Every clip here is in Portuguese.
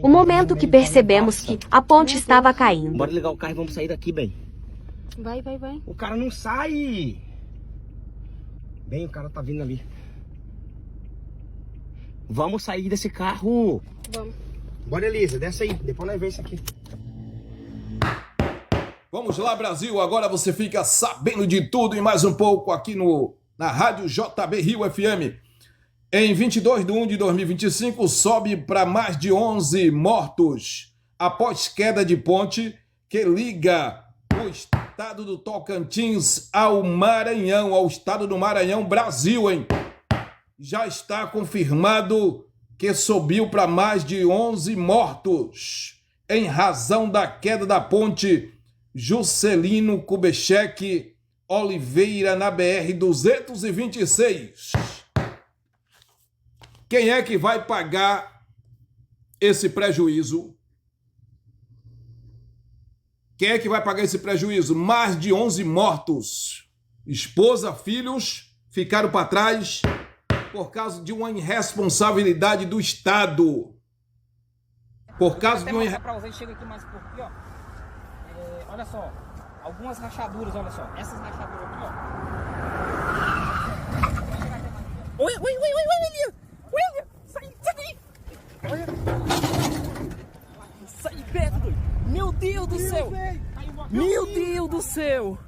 O momento que percebemos que a ponte estava caindo. Bora ligar o carro e vamos sair daqui, bem. Vai. O cara não sai. Bem, o cara tá vindo ali. Vamos sair desse carro. Vamos. Bora, Elisa, desce aí. Depois nós vemos isso aqui. Vamos lá, Brasil. Agora você fica sabendo de tudo e mais um pouco aqui na Rádio JB Rio FM. Em 22/1/2025, sobe para mais de 11 mortos após queda de ponte que liga o estado do Tocantins ao Maranhão, ao estado do Maranhão, Brasil, hein? Já está confirmado que subiu para mais de 11 mortos em razão da queda da ponte Juscelino Kubitschek Oliveira na BR-226. Quem é que vai pagar esse prejuízo? Quem é que vai pagar esse prejuízo? Mais de 11 mortos. Esposa, filhos ficaram para trás por causa de uma irresponsabilidade do Estado. Por causa de uma... Chega aqui mais por aqui, ó. Olha só, algumas rachaduras, olha só. Essas rachaduras aqui, ó. Oi, William! Sai daí! Olha! Sai perto, doido! Meu Deus do céu! Meu Deus do céu!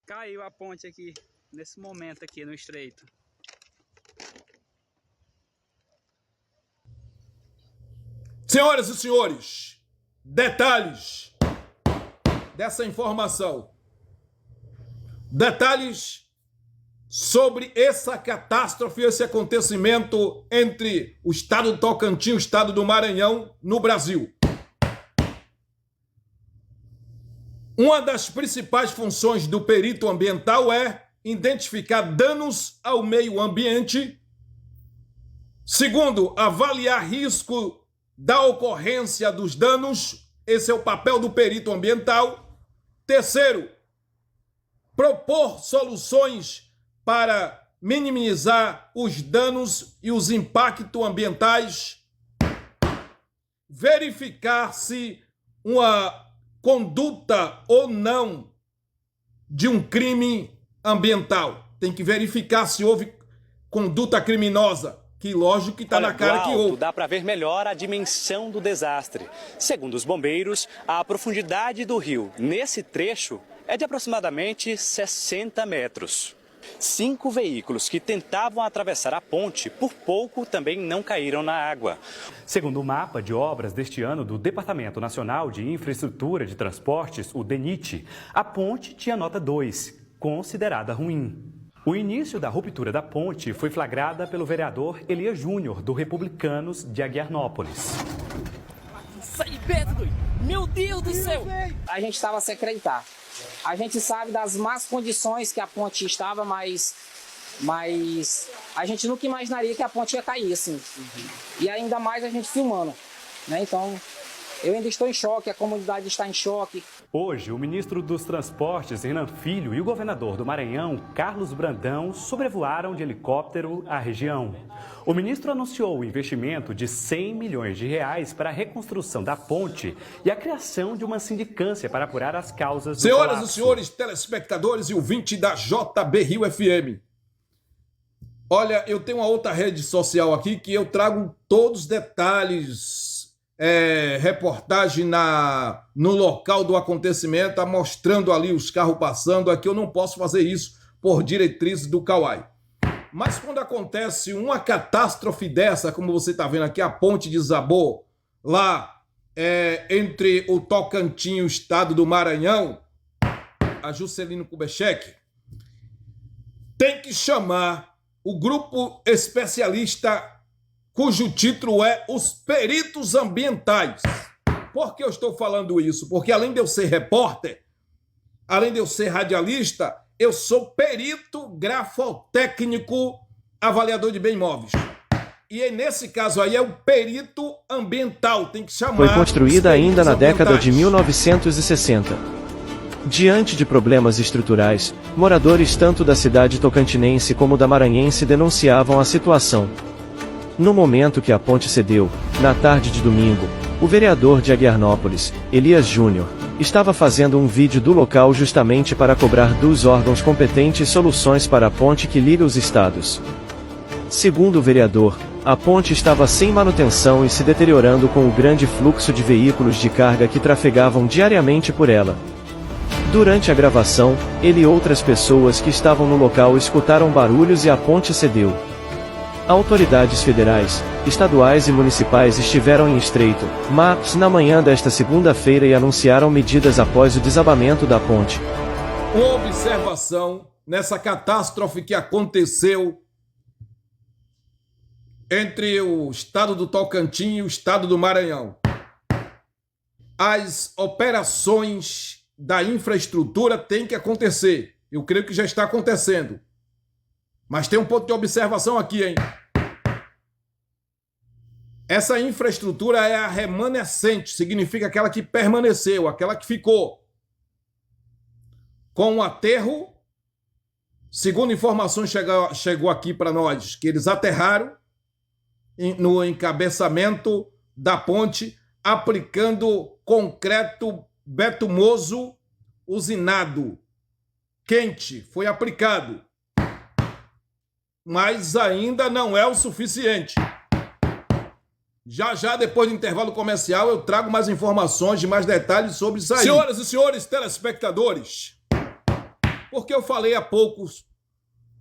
Caiu a ponte aqui, nesse momento aqui no estreito. Senhoras e senhores, detalhes dessa informação. Detalhes sobre essa catástrofe, esse acontecimento entre o estado do Tocantins e o estado do Maranhão no Brasil. Uma das principais funções do perito ambiental é identificar danos ao meio ambiente. Segundo, avaliar risco da ocorrência dos danos. Esse é o papel do perito ambiental. Terceiro, propor soluções para minimizar os danos e os impactos ambientais. Verificar se uma conduta ou não de um crime ambiental. Tem que verificar se houve conduta criminosa, que lógico que está na cara que houve. Dá para ver melhor a dimensão do desastre. Segundo os bombeiros, a profundidade do rio nesse trecho é de aproximadamente 60 metros. 5 veículos que tentavam atravessar a ponte, por pouco também não caíram na água. Segundo o mapa de obras deste ano do Departamento Nacional de Infraestrutura de Transportes, o DENIT, a ponte tinha nota 2, considerada ruim. O início da ruptura da ponte foi flagrada pelo vereador Elias Júnior, do Republicanos de Aguiarnópolis. Sai perto, doido! Meu Deus do céu! A gente estava sem acreditar. A gente sabe das más condições que a ponte estava, mas a gente nunca imaginaria que a ponte ia cair assim. E ainda mais a gente filmando, né? Então, eu ainda estou em choque, a comunidade está em choque. Hoje, o ministro dos Transportes, Renan Filho, e o governador do Maranhão, Carlos Brandão, sobrevoaram de helicóptero a região. O ministro anunciou o investimento de R$100 milhões para a reconstrução da ponte e a criação de uma sindicância para apurar as causas do Senhoras colapso. e senhores, telespectadores e ouvintes da JB Rio FM. Olha, eu tenho uma outra rede social aqui que eu trago todos os detalhes, reportagem no local do acontecimento, mostrando ali os carros passando. Aqui eu não posso fazer isso por diretrizes do Kawai. Mas quando acontece uma catástrofe dessa, como você está vendo aqui, a ponte desabou lá entre o Tocantins e o estado do Maranhão, a Juscelino Kubitschek, tem que chamar o grupo especialista cujo título é Os Peritos Ambientais. Por que eu estou falando isso? Porque além de eu ser repórter, além de eu ser radialista, eu sou perito grafotécnico avaliador de bem imóveis. E nesse caso aí é o perito ambiental, tem que chamar... Foi construída ainda na década de 1960. Diante de problemas estruturais, moradores tanto da cidade tocantinense como da maranhense denunciavam a situação. No momento que a ponte cedeu, na tarde de domingo, o vereador de Aguiarnópolis, Elias Júnior, estava fazendo um vídeo do local justamente para cobrar dos órgãos competentes soluções para a ponte que liga os estados. Segundo o vereador, a ponte estava sem manutenção e se deteriorando com o grande fluxo de veículos de carga que trafegavam diariamente por ela. Durante a gravação, ele e outras pessoas que estavam no local escutaram barulhos e a ponte cedeu. Autoridades federais, estaduais e municipais estiveram em Estreito, Matos na manhã desta segunda-feira e anunciaram medidas após o desabamento da ponte. Uma observação nessa catástrofe que aconteceu entre o estado do Tocantins e o estado do Maranhão. As operações da infraestrutura têm que acontecer. Eu creio que já está acontecendo. Mas tem um ponto de observação aqui, hein? Essa infraestrutura é a remanescente, significa aquela que permaneceu, aquela que ficou. Com o aterro, segundo informações chegou aqui para nós, que eles aterraram no encabeçamento da ponte, aplicando concreto betumoso usinado. Quente, foi aplicado. Mas ainda não é o suficiente. Já, depois do intervalo comercial, eu trago mais informações e mais detalhes sobre isso aí. Senhoras e senhores telespectadores, porque eu falei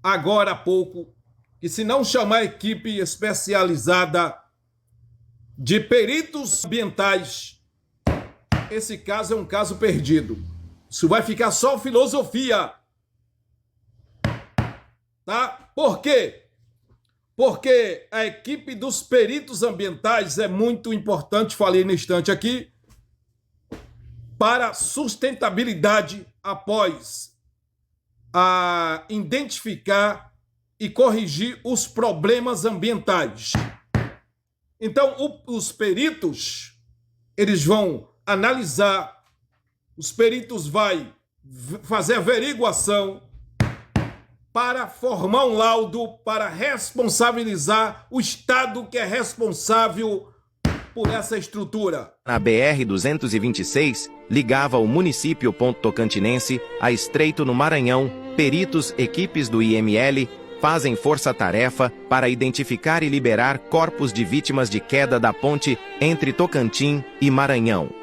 agora há pouco, que se não chamar a equipe especializada de peritos ambientais, esse caso é um caso perdido. Isso vai ficar só filosofia. Tá? Por quê? Porque a equipe dos peritos ambientais é muito importante, falei no instante aqui, para sustentabilidade após identificar e corrigir os problemas ambientais. Então, os peritos, eles vão analisar, os peritos vão fazer averiguação para formar um laudo, para responsabilizar o Estado que é responsável por essa estrutura. Na BR-226, ligava o município Ponto Tocantinense a Estreito no Maranhão, peritos, equipes do IML, fazem força-tarefa para identificar e liberar corpos de vítimas de queda da ponte entre Tocantins e Maranhão.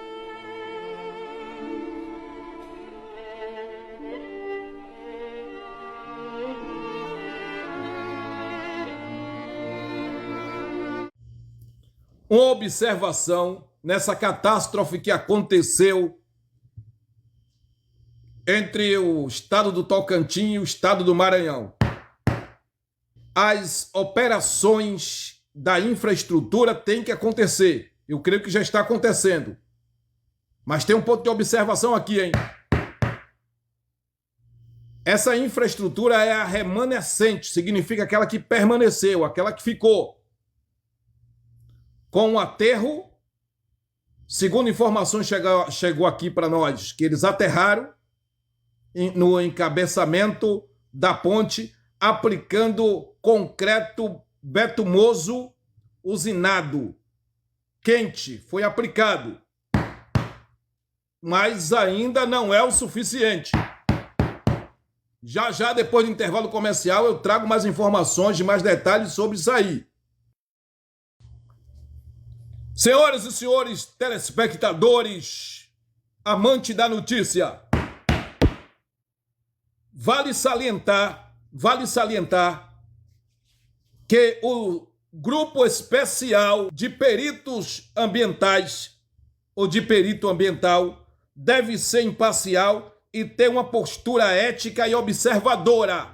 Uma observação nessa catástrofe que aconteceu entre o estado do Tocantins e o estado do Maranhão. As operações da infraestrutura têm que acontecer. Eu creio que já está acontecendo. Mas tem um ponto de observação aqui, hein? Essa infraestrutura é a remanescente, significa aquela que permaneceu, aquela que ficou. Com o aterro, segundo informações chegou aqui para nós, que eles aterraram no encabeçamento da ponte, aplicando concreto betumoso usinado. Quente, foi aplicado. Mas ainda não é o suficiente. Já, depois do intervalo comercial, eu trago mais informações e mais detalhes sobre isso aí. Senhoras e senhores telespectadores, amante da notícia, vale salientar que o grupo especial de peritos ambientais ou de perito ambiental deve ser imparcial e ter uma postura ética e observadora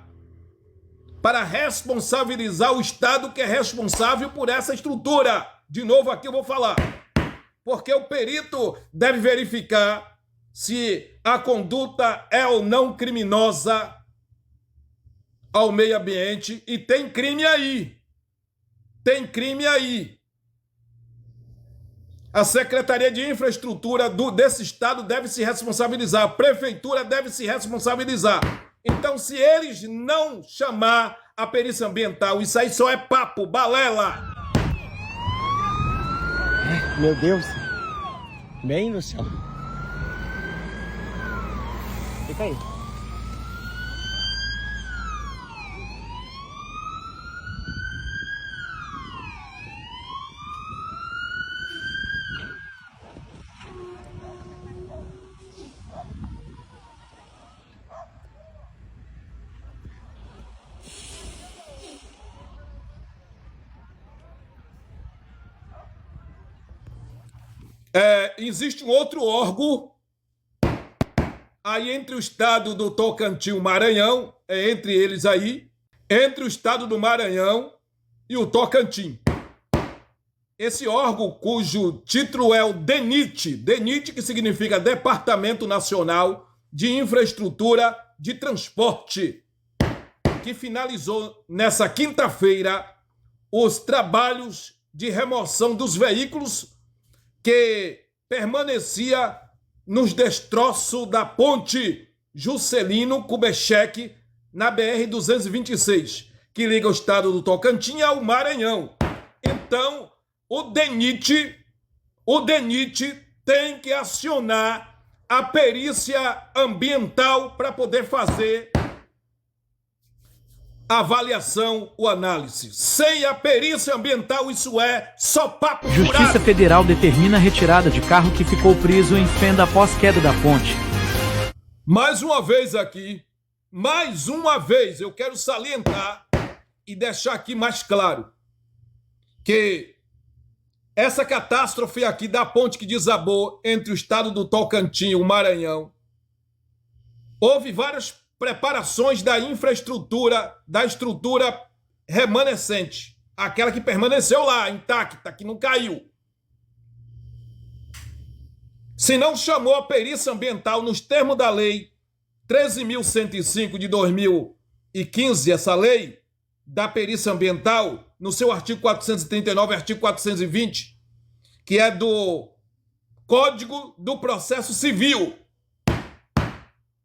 para responsabilizar o Estado que é responsável por essa estrutura. De novo aqui eu vou falar, porque o perito deve verificar se a conduta é ou não criminosa ao meio ambiente, e tem crime aí. Tem crime aí. A Secretaria de Infraestrutura desse estado deve se responsabilizar, a prefeitura deve se responsabilizar. Então, se eles não chamar a perícia ambiental, isso aí só é papo, balela. Meu Deus. Bem no céu. Fica aí. Existe um outro órgão aí entre o estado do Tocantins e o Maranhão, entre eles aí, entre o estado do Maranhão e o Tocantins. Esse órgão, cujo título é o DENIT, que significa Departamento Nacional de Infraestrutura de Transporte, que finalizou nessa quinta-feira os trabalhos de remoção dos veículos que permanecia nos destroços da ponte Juscelino Kubitschek na BR-226, que liga o estado do Tocantins ao Maranhão. Então, o DENIT tem que acionar a perícia ambiental para poder fazer a avaliação, o análise. Sem a perícia ambiental, isso é só papo furado. Justiça Federal determina a retirada de carro que ficou preso em fenda após queda da ponte. Mais uma vez aqui, eu quero salientar e deixar aqui mais claro que essa catástrofe aqui da ponte que desabou entre o estado do Tocantins e o Maranhão, houve várias preparações da infraestrutura, da estrutura remanescente, aquela que permaneceu lá, intacta, que não caiu. Se não chamou a perícia ambiental nos termos da lei 13.105 de 2015, essa lei da perícia ambiental, no seu artigo 439 e artigo 420, que é do Código do Processo Civil,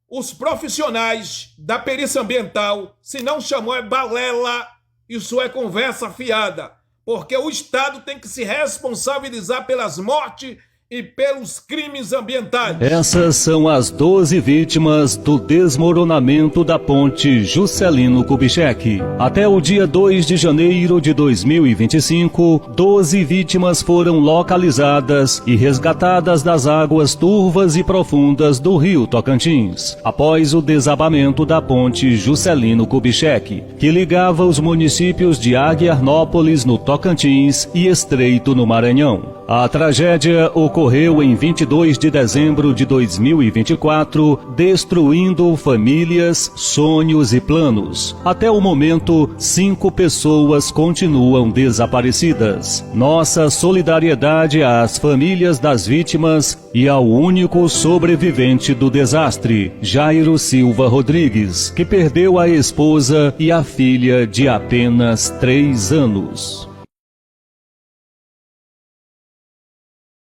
os profissionais da perícia ambiental, se não chamou, é balela, isso é conversa fiada, porque o Estado tem que se responsabilizar pelas mortes e pelos crimes ambientais. Essas são as 12 vítimas do desmoronamento da ponte Juscelino Kubitschek. Até o dia 2 de janeiro de 2025, 12 vítimas foram localizadas e resgatadas das águas turvas e profundas do rio Tocantins, após o desabamento da ponte Juscelino Kubitschek, que ligava os municípios de Aguiarnópolis, no Tocantins, e Estreito, no Maranhão. A tragédia ocorreu em 22 de dezembro de 2024, destruindo famílias, sonhos e planos. Até o momento, 5 pessoas continuam desaparecidas. Nossa solidariedade às famílias das vítimas e ao único sobrevivente do desastre, Jairo Silva Rodrigues, que perdeu a esposa e a filha de apenas 3 anos.